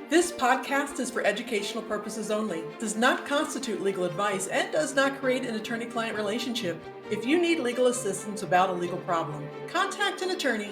This podcast is for educational purposes only, does not constitute legal advice, and does not create an attorney-client relationship. If you need legal assistance about a legal problem, contact an attorney.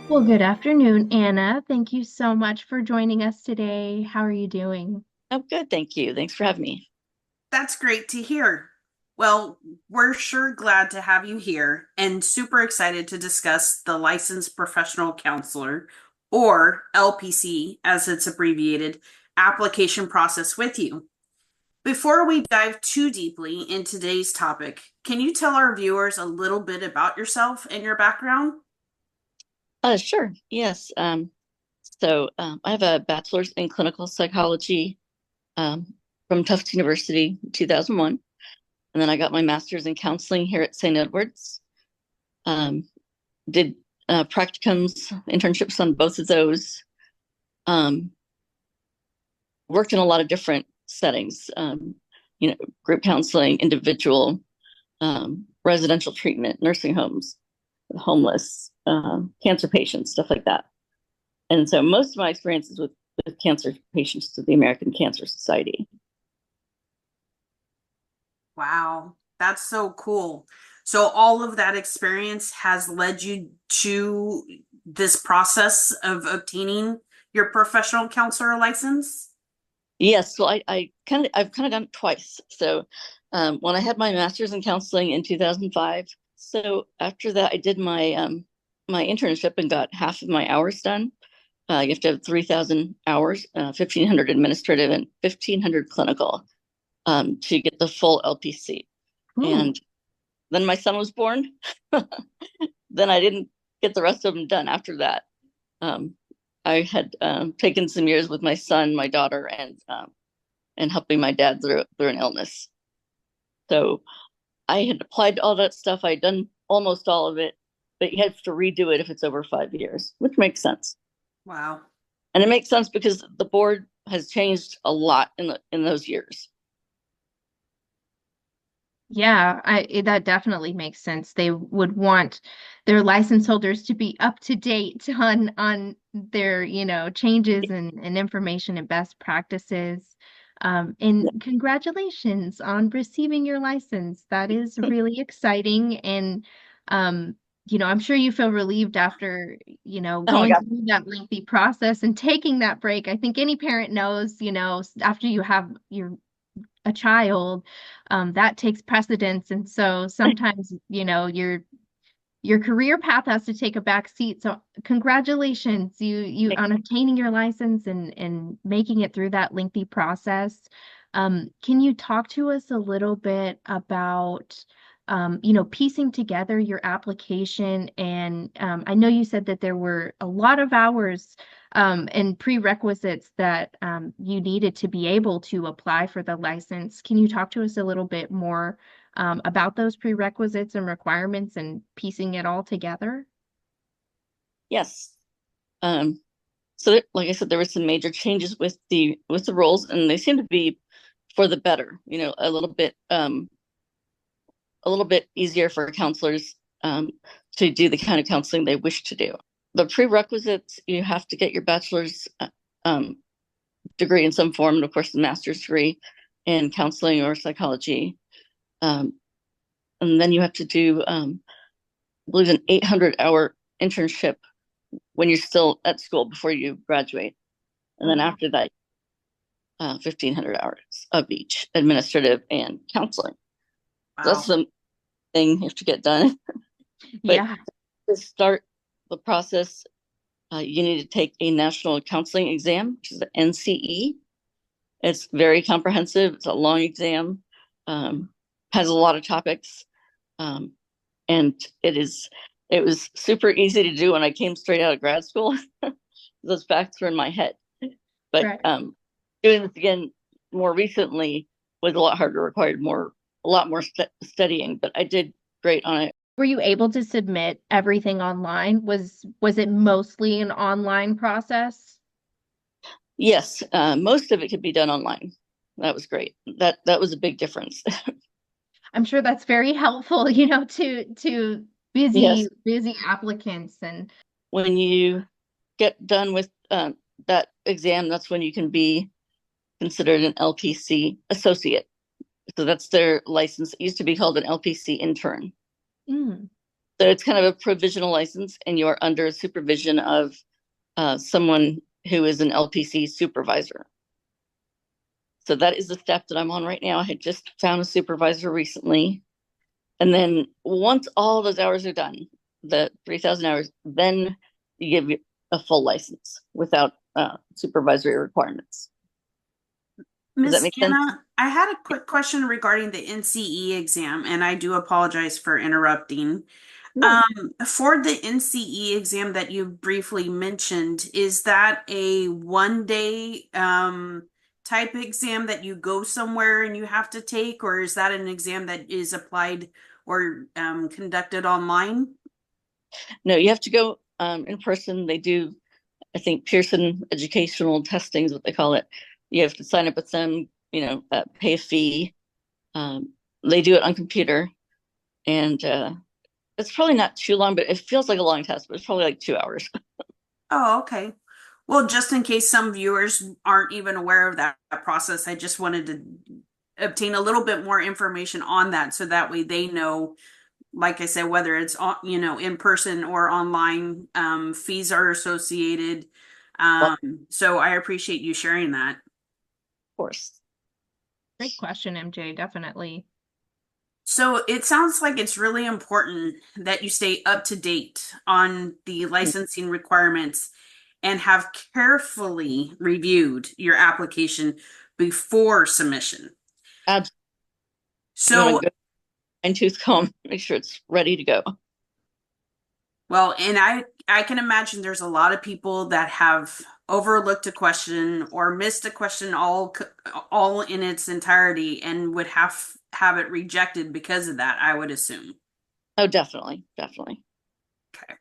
Well, good afternoon, Anna. Thank you so much for joining us today. How are you doing? Oh, good. Thank you. Thanks for having me. That's great to hear. Well, we're sure glad to have you here and super excited to discuss the Licensed Professional Counselor, or LPC as it's abbreviated, application process with you. Before we dive too deeply into today's topic, can you tell our viewers a little bit about yourself and your background? Sure. Yes. I have a bachelor's in clinical psychology from Tufts University in 2001. And then I got my master's in counseling here at St. Edward's. Did practicums, internships on both of those. Worked in a lot of different settings, group counseling, individual, residential treatment, nursing homes, homeless, cancer patients, stuff like that. And so most of my experience is with cancer patients through the American Cancer Society. Wow, that's so cool. So all of that experience has led you to this process of obtaining your professional counselor license? Yes, well, I've kind of done it twice. So when I had my master's in counseling in 2005, so after that I did my my internship and got half of my hours done. You have to have 3,000 hours, 1,500 administrative and 1,500 clinical to get the full LPC. And then my son was born. Then I didn't get the rest of them done after that. I had taken some years with my son, my daughter, and helping my dad through an illness. So I had applied to all that stuff. I'd done almost all of it, but you have to redo it if it's over 5 years, which makes sense. Wow. And it makes sense because the board has changed a lot in those years. Yeah, that definitely makes sense. They would want their license holders to be up to date on their, changes and information and best practices. And congratulations on receiving your license. That is really exciting. And I'm sure you feel relieved after, going through that lengthy process and taking that break. I think any parent knows, after you have a child, that takes precedence. And so sometimes, your career path has to take a back seat. So congratulations, you on obtaining your license and making it through that lengthy process. Can you talk to us a little bit about piecing together your application? And I know you said that there were a lot of hours and prerequisites that you needed to be able to apply for the license. Can you talk to us a little bit more about those prerequisites and requirements and piecing it all together? Yes. Like I said, there were some major changes with the rules, and they seem to be for the better. A little bit easier for counselors to do the kind of counseling they wish to do. The prerequisites: you have to get your bachelor's degree in some form, and of course the master's degree in counseling or psychology. And then you have to do, I believe, an 800-hour internship when you're still at school before you graduate. And then after that, 1,500 hours of each, administrative and counseling. Wow. So that's the thing you have to get done. But Yeah. to start the process, you need to take a national counseling exam, which is the NCE. It's very comprehensive. It's a long exam, has a lot of topics, and it was super easy to do when I came straight out of grad school. Those facts were in my head. But Right. Doing this again more recently was a lot harder, required a lot more studying, but I did great on it. Were you able to submit everything online? Was it mostly an online process? Yes, most of it could be done online. That was great. That was a big difference. I'm sure that's very helpful, to Yes. busy applicants. And when you get done with that exam, that's when you can be considered an LPC associate. So that's their license. It used to be called an LPC intern. Mm. So it's kind of a provisional license, and you're under supervision of someone who is an LPC supervisor. So that is the step that I'm on right now. I had just found a supervisor recently. And then once all those hours are done, the 3,000 hours, then you give you a full license without supervisory requirements. Does that Miss make sense? Anna, I had a quick question regarding the NCE exam, and I do apologize for interrupting. No. For the NCE exam that you briefly mentioned, is that a 1 day type exam that you go somewhere and you have to take, or is that an exam that is applied or conducted online? No, you have to go in person. They do, I think, Pearson educational testing is what they call it. You have to sign up with them, pay a fee. They do it on computer, and it's probably not too long, but it feels like a long test, but it's probably like 2 hours. Oh, okay. Well, just in case some viewers aren't even aware of that process, I just wanted to obtain a little bit more information on that so that way they know, like I said, whether it's on, in person or online, fees are associated. Well, So I appreciate you sharing that. of course. Great question, MJ. Definitely. So it sounds like it's really important that you stay up to date on the licensing requirements and have carefully reviewed your application before submission. Absolutely. You want So, to go fine tooth comb, make sure it's ready to go. well, and I can imagine there's a lot of people that have overlooked a question or missed a question all in its entirety and would have it rejected because of that, I would assume. Oh, definitely, definitely. Okay.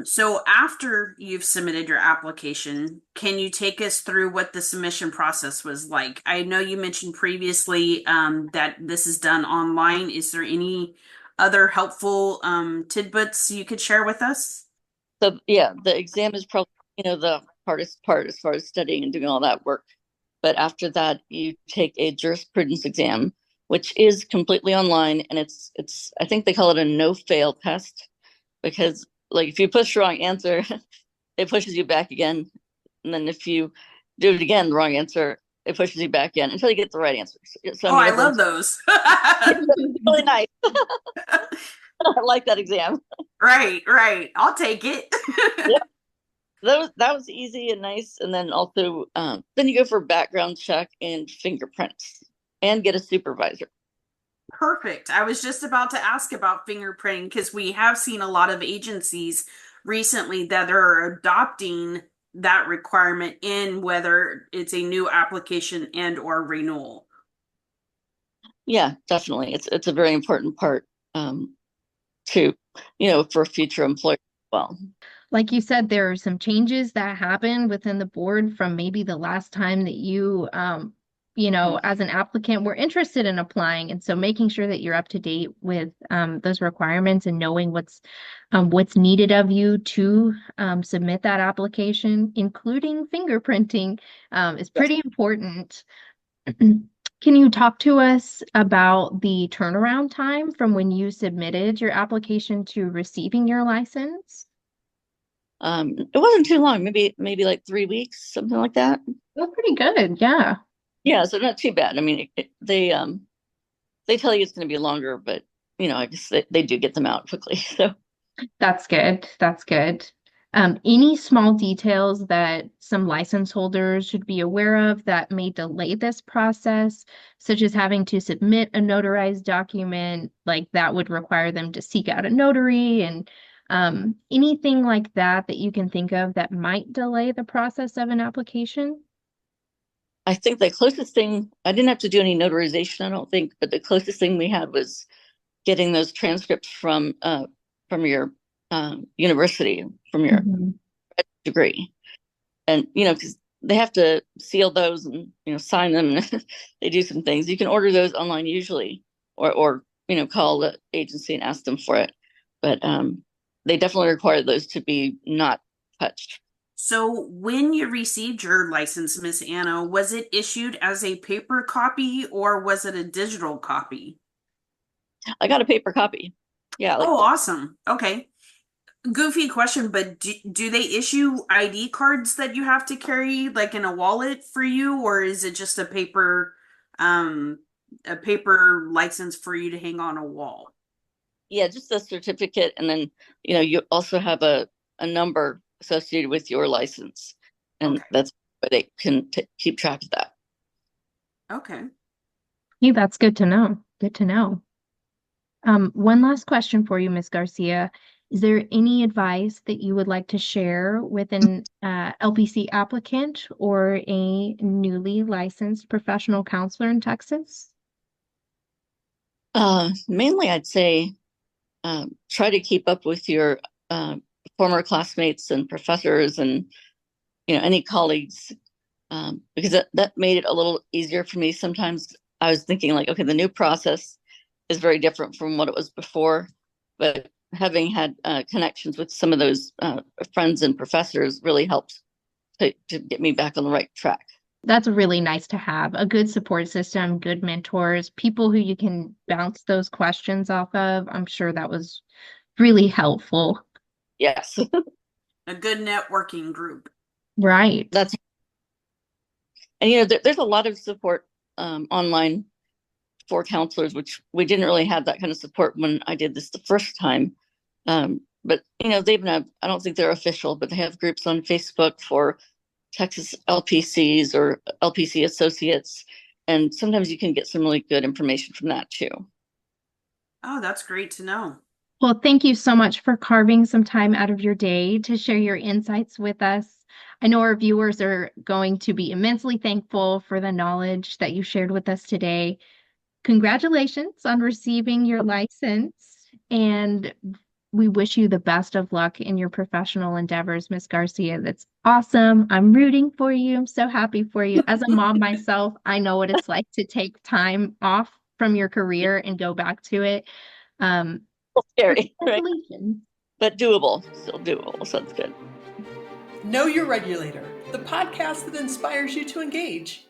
So after you've submitted your application, can you take us through what the submission process was like? I know you mentioned previously that this is done online. Is there any other helpful tidbits you could share with us? So yeah, the exam is probably, the hardest part as far as studying and doing all that work. But after that, you take a jurisprudence exam, which is completely online, and it's I think they call it a no-fail test, because like if you push the wrong answer, it pushes you back again. And then if you do it again, the wrong answer, it pushes you back again until you get the right answer. So Oh, I love those. it's really nice. I like that exam. Right. I'll take it. Yep. That was easy and nice. And then also, then you go for background check and fingerprints and get a supervisor. Perfect. I was just about to ask about fingerprinting because we have seen a lot of agencies recently that are adopting that requirement in whether it's a new application and or renewal. Yeah, definitely. It's a very important part to, for future employers as well. Like you said, there are some changes that happened within the board from maybe the last time that you, as an applicant, were interested in applying. And so making sure that you're up to date with those requirements and knowing what's needed of you to submit that application, including fingerprinting, is pretty important. Can you talk to us about the turnaround time from when you submitted your application to receiving your license? It wasn't too long, maybe like 3 weeks, something like that. Oh, pretty good. Yeah. Yeah, so not too bad. I mean, they tell you it's going to be longer, but I guess they do get them out quickly. So That's good. That's good. Any small details that some license holders should be aware of that may delay this process, such as having to submit a notarized document, like that would require them to seek out a notary, and anything like that that you can think of that might delay the process of an application? I think the closest thing, I didn't have to do any notarization, I don't think, but the closest thing we had was getting those transcripts from your university, from your degree. And, because they have to seal those and, sign them. And they do some things. You can order those online usually, or call the agency and ask them for it. But they definitely require those to be not touched. So when you received your license, Miss Anna, was it issued as a paper copy or was it a digital copy? I got a paper copy. Yeah. Oh, awesome. Okay. Goofy question, but do they issue ID cards that you have to carry like in a wallet for you, or is it just um, a paper license for you to hang on a wall? Yeah, just a certificate. And then, you also have a number associated with your license. And Okay. that's where they can keep track of that. Okay. Hey, that's good to know. Good to know. One last question for you, Ms. Garcia. Is there any advice that you would like to share with an LPC applicant or a newly licensed professional counselor in Texas? Mainly, I'd say try to keep up with your former classmates and professors and any colleagues, because that made it a little easier for me. Sometimes I was thinking like, okay, the new process is very different from what it was before, but having had connections with some of those friends and professors really helped to get me back on the right track. That's really nice to have a good support system, good mentors, people who you can bounce those questions off of. I'm sure that was really helpful. Yes. A good networking group. Right. And there's a lot of support online for counselors, which we didn't really have that kind of support when I did this the first time. But they even have, I don't think they're official, but they have groups on Facebook for Texas LPCs or LPC associates. And sometimes you can get some really good information from that too. Oh, that's great to know. Well, thank you so much for carving some time out of your day to share your insights with us. I know our viewers are going to be immensely thankful for the knowledge that you shared with us today. Congratulations on receiving your license, and we wish you the best of luck in your professional endeavors, Miss Garcia. That's awesome. I'm rooting for you. I'm so happy for you. As a mom myself, I know what it's like to take time off from your career and go back to it. Scary, right? Congratulations. But doable, still doable. So that's good. Know Your Regulator, the podcast that inspires you to engage.